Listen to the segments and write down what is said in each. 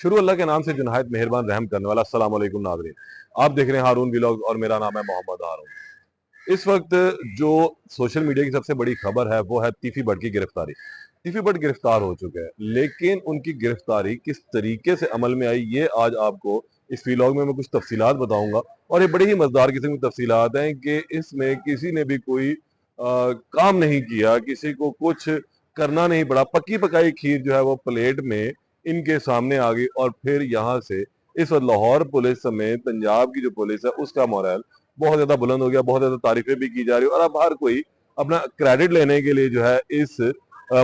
शुरू अल्लाह के नाम से जो नहायत मेहरबान रहम करने वाला। अस्सलाम वालेकुम नाज़रीन, आप देख रहे हैं हारून व्लॉग्स और मेरा नाम है मोहम्मद हारून। इस वक्त जो सोशल मीडिया की सबसे बड़ी खबर है वो है तीफी भट्ट की गिरफ्तारी। तीफी भट्ट गिरफ्तार हो चुके हैं, लेकिन उनकी गिरफ्तारी किस तरीके से अमल में आई ये आज आपको इस व्लॉग में मैं कुछ तफसीलात बताऊंगा। और ये बड़े ही मजेदार किस्म की तफसीलात हैं कि इसमें किसी ने भी कोई काम नहीं किया, किसी को कुछ करना नहीं पड़ा। पक्की पकाई खीर जो है वो प्लेट में इनके सामने आ गई और फिर यहाँ से इस वक्त लाहौर पुलिस समेत पंजाब की जो पुलिस है उसका मोरल बहुत ज्यादा बुलंद हो गया, बहुत ज्यादा तारीफें भी की जा रही है और अब हर कोई अपना क्रेडिट लेने के लिए जो है इस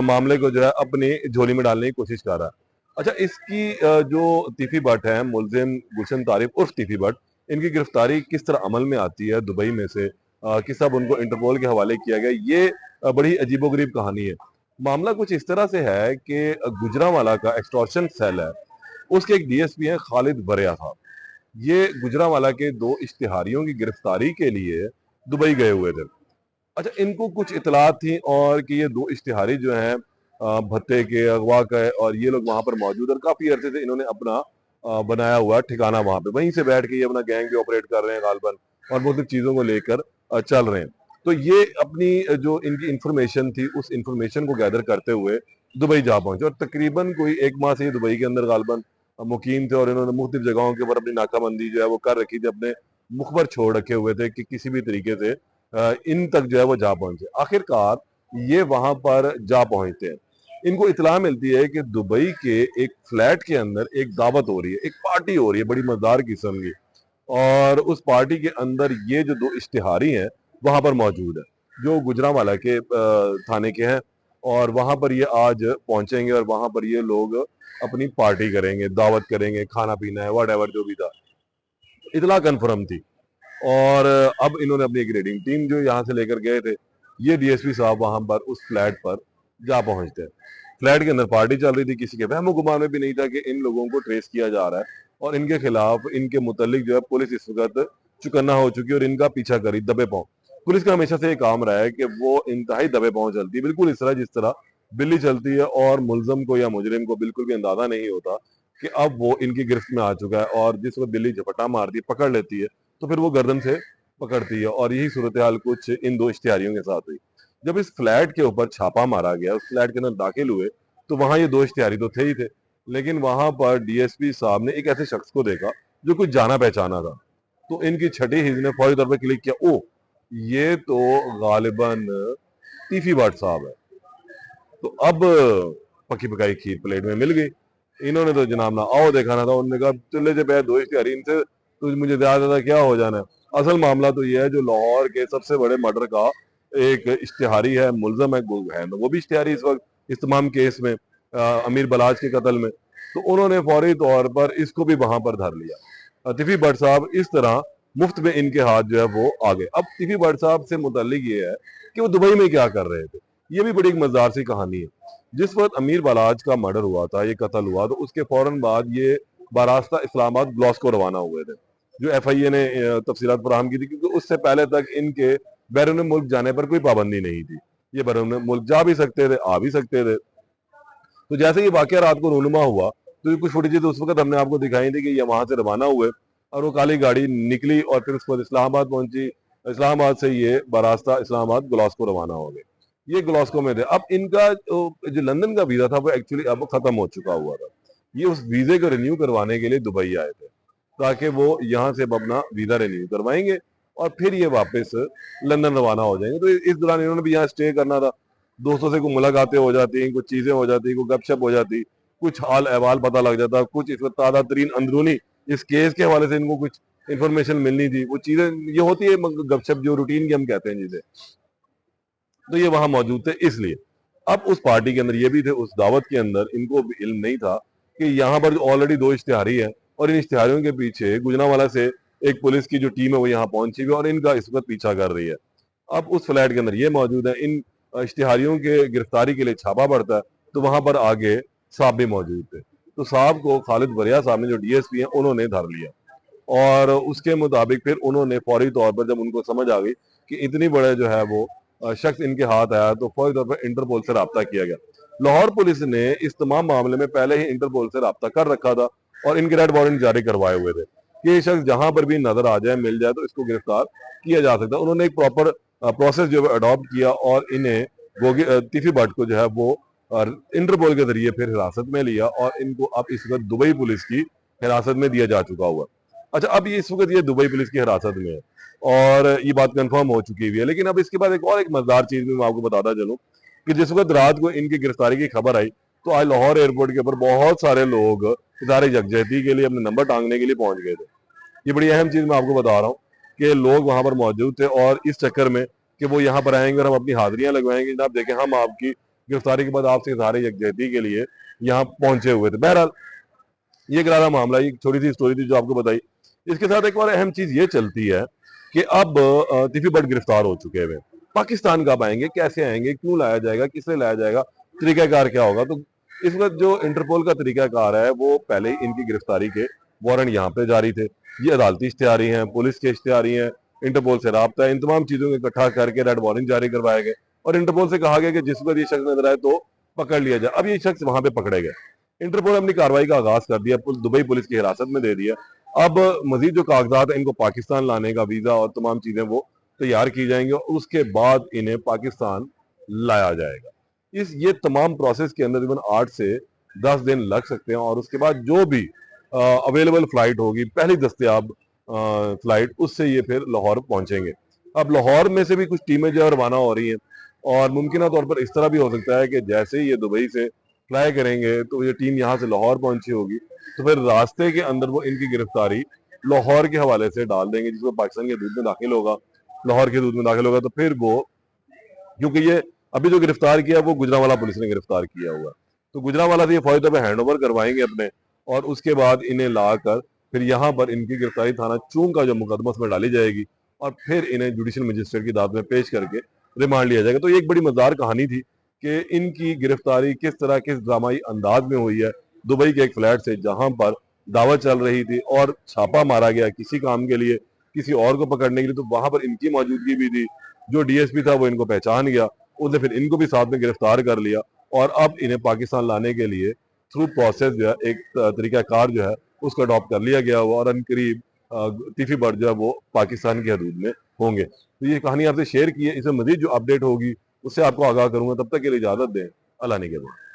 मामले को जो है अपनी झोली में डालने की कोशिश कर रहा है। अच्छा, इसकी जो तीफी भट्ट है, मुलजिम गुलशन तारिफ उर्फ तीफी भट्ट, इनकी गिरफ्तारी किस तरह अमल में आती है दुबई में से, किस तरह उनको इंटरपोल के हवाले किया गया, ये बड़ी अजीबोगरीब कहानी है। मामला कुछ इस तरह से है कि गुजरांवाला का एक्सटॉर्शन सेल है, उसके एक डीएसपी हैं खालिद बरिया साहब। ये गुजरांवाला के दो इश्तिहारियों की गिरफ्तारी के लिए दुबई गए हुए थे। अच्छा, इनको कुछ इतलात थी और कि ये दो इश्तिहारी जो हैं भत्ते के, अगवा के, और ये लोग वहां पर मौजूद और काफी अरसे से इन्होंने अपना बनाया हुआ ठिकाना वहां पे, वहीं से बैठ के ये अपना गैंग भी ऑपरेट कर रहे हैं गालबन और मुख्तलिफ चीजों को लेकर चल रहे हैं। तो ये अपनी जो इनकी इंफॉर्मेशन थी उस इंफॉर्मेशन को गैदर करते हुए दुबई जा पहुंचे और तकरीबन कोई एक माह से ये दुबई के अंदर गालबन मुकीम थे और इन्होंने मुख्तलिफ जगहों के ऊपर अपनी नाकाबंदी जो है वो कर रखी थी, अपने मुखबर छोड़ रखे हुए थे कि किसी भी तरीके से इन तक जो है वो जा पहुंचे। आखिरकार ये वहां पर जा पहुंचते हैं। इनको इतला मिलती है कि दुबई के एक फ्लैट के अंदर एक दावत हो रही है, एक पार्टी हो रही है बड़ी मजेदार किस्म की, और उस पार्टी के अंदर ये जो दो इश्तिहारी हैं वहां पर मौजूद है जो गुजरांवाला के थाने के हैं, और वहां पर ये आज पहुंचेंगे और वहां पर ये लोग अपनी पार्टी करेंगे, दावत करेंगे, खाना पीना है, वट एवर जो भी था। इतला कन्फर्म थी और अब इन्होंने अपनी एक रेडिंग टीम जो यहाँ से लेकर गए थे, ये डीएसपी साहब वहां पर उस फ्लैट पर जा पहुंचते हैं। फ्लैट के अंदर पार्टी चल रही थी, किसी के वहमो गुमान में भी नहीं था कि इन लोगों को ट्रेस किया जा रहा है और इनके खिलाफ, इनके मुतल्लिक जो है पुलिस इस वक्त चुकन्ना हो चुकी है और इनका पीछा करी दबे पांव। पुलिस का हमेशा से ये काम रहा है कि वो इंतहाई दबे पांव चलती है, बिल्कुल इस तरह जिस तरह बिल्ली चलती है, और मुलजम को या मुजरिम को बिल्कुल भी अंदाजा नहीं होता कि अब वो इनकी गिरफ्त में आ चुका है, और जिस वक्त बिल्ली झपटा मारती है, पकड़ लेती है, तो फिर वो गर्दन से पकड़ती है। और यही सूरत हाल कुछ इन दो इश्तिहारियों के साथ हुई। जब इस फ्लैट के ऊपर छापा मारा गया, उस फ्लैट के अंदर दाखिल हुए, तो वहां ये दो इश्तिहारी तो थे ही थे, लेकिन वहां पर डीएसपी साहब ने एक ऐसे शख्स को देखा जो कुछ जाना पहचाना था। तो इनकी छठी हिज ने फौरी तौर पर क्लिक किया, ओ ये तो गालिबन तीफी भट्ट साहब है। तो अब पकी पकाई खीर प्लेट में मिल गई। इन्होंने तो जनाब ना आओ देखा ना था, उन्होंने कहा चूल्हे से पैर दो इश्तिहारी, इनसे तो मुझे ज्यादा क्या हो जाना है। असल मामला तो ये है, जो लाहौर के सबसे बड़े मर्डर का एक इश्तिहारी है, मुलजम है वो भी इश्तिहारी इस वक्त इस तमाम केस में, अमीर बलाज के कत्ल में, तो उन्होंने फौरी तौर पर इसको भी वहां पर धर लिया। तिफी भट्ट साहब इस तरह मुफ्त में इनके हाथ जो है वो आ गए। अब तिफी भट्ट साहब से मुतल्लिक ये है कि वो दुबई में क्या कर रहे थे, ये भी बड़ी एक मजेदार सी कहानी है। जिस वक्त अमीर बलाज का मर्डर हुआ था, ये कत्ल हुआ, तो उसके फौरन बाद ये बारास्ता इस्लामाबाद ग्लासको रवाना हुए थे, जो एफआईए ने तफसीलात फराहम की थी, क्योंकि उससे पहले तक इनके बैरून मुल्क जाने पर कोई पाबंदी नहीं थी। ये बैरून मुल्क जा भी सकते थे, आ भी सकते थे। तो जैसे ये वाकया रात को रूनुमा हुआ, तो ये कुछ फुटेज तो उस वक्त हमने आपको दिखाई थी कि ये वहां से रवाना हुए और वो काली गाड़ी निकली और फिर उसके बाद इस्लामाबाद पहुंची। इस्लामाबाद से ये बारास्ता इस्लामाबाद ग्लासको रवाना हो गए। ये ग्लासको में थे। अब इनका जो लंदन का वीजा था वो एक्चुअली अब खत्म हो चुका हुआ था। ये उस वीजे को रिन्यू करवाने के लिए दुबई आए थे, ताकि वो यहाँ से अपना वीजा रिन्यू करवाएंगे और फिर ये वापस लंदन रवाना हो जाएंगे। तो इस दौरान इन्होंने भी यहाँ स्टे करना था, दोस्तों से कुछ मुलाकातें हो जाती, कुछ चीजें हो जाती, कुछ गपशप हो जाती, कुछ हाल अहवाल पता लग जाता, कुछ इस वक्त ताज़ा तरीन अंदरूनी इस केस के हवाले से इनको कुछ इंफॉर्मेशन मिलनी थी, वो चीजें ये होती है गपशप जो रूटीन की हम कहते हैं जिसे। तो ये वहां मौजूद थे इसलिए। अब उस पार्टी के अंदर ये भी थे, उस दावत के अंदर इनको भी इल्म नहीं था कि यहाँ पर ऑलरेडी दो इश्तिहारी हैं और इन इश्तिहारियों के पीछे गुजरांवाला से एक पुलिस की जो टीम है वो यहाँ पहुंची हुई और इनका इस वक्त पीछा कर रही है। अब उस फ्लैट के अंदर ये मौजूद है, इन इश्तिहारियों के गिरफ्तारी के लिए छापा पड़ता है, तो वहां पर आगे साहब भी मौजूद थे। तो साहब को खालिद बरिया साहब ने, जो डीएसपी हैं, उन्होंने धर लिया और उसके मुताबिक फिर उन्होंने फौरी तौर पर, जब उनको समझ आ गई कि इतनी बड़े जो है वो शख्स इनके हाथ आया, तो फौरी तौर पर इंटरपोल से रब्ता किया गया। लाहौर पुलिस ने इस तमाम मामले में पहले ही इंटरपोल से रब्ता कर रखा था और इनके रेड वारंट जारी करवाए हुए थे कि ये शख्स जहां पर भी नजर आ जाए, मिल जाए तो इसको गिरफ्तार किया जा सकता है। उन्होंने एक प्रॉपर प्रोसेस जो है अडॉप्ट किया और इन्हें तीफी भट्ट को जो है वो इंटरपोल के जरिए फिर हिरासत में लिया और इनको अब इस वक्त दुबई पुलिस की हिरासत में दिया जा चुका हुआ। अच्छा, अब ये इस वक्त ये दुबई पुलिस की हिरासत में है और ये बात कंफर्म हो चुकी हुई है। लेकिन अब इसके बाद एक मजेदार चीज भी मैं आपको बताता चलूं कि जिस वक्त रात को इनकी गिरफ्तारी की खबर आई तो आज लाहौर एयरपोर्ट के ऊपर बहुत सारे लोग इदारे यकजहती के लिए अपने नंबर टांगने के लिए पहुंच गए थे। ये बड़ी अहम चीज मैं आपको बता रहा हूँ कि लोग वहां पर मौजूद थे और इस चक्कर में कि वो यहाँ पर आएंगे और हम अपनी हाजिरियां लगवाएंगे, जनाब देखें हम आपकी गिरफ्तारी के बाद आपसे इजहार यकजहती के लिए यहाँ पहुंचे हुए थे। बहरहाल ये एक रहा मामला, ये छोटी सी स्टोरी थी जो आपको बताई। इसके साथ एक और अहम चीज ये चलती है कि अब तीफी भट्ट गिरफ्तार हो चुके हैं। पाकिस्तान कब आएंगे, कैसे आएंगे, क्यों लाया जाएगा, किससे लाया जाएगा, तरीकाकार क्या होगा? तो इस वक्त जो इंटरपोल का तरीकाकार है वो पहले ही इनकी गिरफ्तारी के वारंट यहाँ पे जारी थे, ये अदालती इश्तिहारी हैं, पुलिस के इश्तिहारी हैं, इंटरपोल से राब्ता है, इन तमाम चीजों को इकट्ठा करके रेड वारंट जारी करवाए गए और इंटरपोल से कहा गया कि जिस वक्त ये शख्स नजर आए तो पकड़ लिया जाए। अब ये शख्स वहां पे पकड़े गए, इंटरपोल ने अपनी कार्रवाई का आगाज कर दिया, दुबई पुलिस की हिरासत में दे दिया। अब मजीद जो कागजात है इनको पाकिस्तान लाने का वीजा और तमाम चीजें वो तैयार की जाएंगी और उसके बाद इन्हें पाकिस्तान लाया जाएगा। ये तमाम प्रोसेस के अंदर तकरीबन 8 से 10 दिन लग सकते हैं और उसके बाद जो भी अवेलेबल फ्लाइट होगी, पहली दस्तयाब फ्लाइट, उससे ये फिर लाहौर पहुंचेंगे। अब लाहौर में से भी कुछ टीमें जो है रवाना हो रही हैं और मुमकिन तौर पर इस तरह भी हो सकता है कि जैसे ही ये दुबई से फ्लाई करेंगे तो ये टीम यहाँ से लाहौर पहुंची होगी तो फिर रास्ते के अंदर वो इनकी गिरफ्तारी लाहौर के हवाले से डाल देंगे, जिसको पाकिस्तान के दूध में दाखिल होगा, लाहौर के दूध में दाखिल होगा। तो फिर वो, क्योंकि ये अभी जो गिरफ्तार किया वो गुजरांवाला पुलिस ने गिरफ्तार किया हुआ, तो गुजरांवाला से ये फौरी तौर पर हैंड ओवर करवाएंगे अपने और उसके बाद इन्हें लाकर फिर यहाँ पर इनकी गिरफ्तारी थाना चूंग का जो मुकदमा उसमें डाली जाएगी और फिर इन्हें जुडिशियल मजिस्ट्रेट की अदालत में पेश करके रिमांड लिया जाएगा। तो ये एक बड़ी मजेदार कहानी थी कि इनकी गिरफ्तारी किस तरह, किस ड्रामाई अंदाज में हुई है दुबई के एक फ्लैट से जहां पर दावत चल रही थी और छापा मारा गया किसी काम के लिए, किसी और को पकड़ने के लिए, तो वहां पर इनकी मौजूदगी भी थी। जो डीएसपी था वो इनको पहचान गया, उसने फिर इनको भी साथ में गिरफ्तार कर लिया और अब इन्हें पाकिस्तान लाने के लिए थ्रू प्रोसेस जो है एक तरीकाकार जो है उसको अडॉप्ट कर लिया गया हुआ और अनकरीब तीफी भट्ट जो है वो पाकिस्तान की हदूद में होंगे। तो ये कहानी आपसे शेयर की है, इसमें मजीद जो अपडेट होगी उससे आपको आगाह करूंगा। तब तक के लिए इजाजत दें, अल्लाह ने के बाद।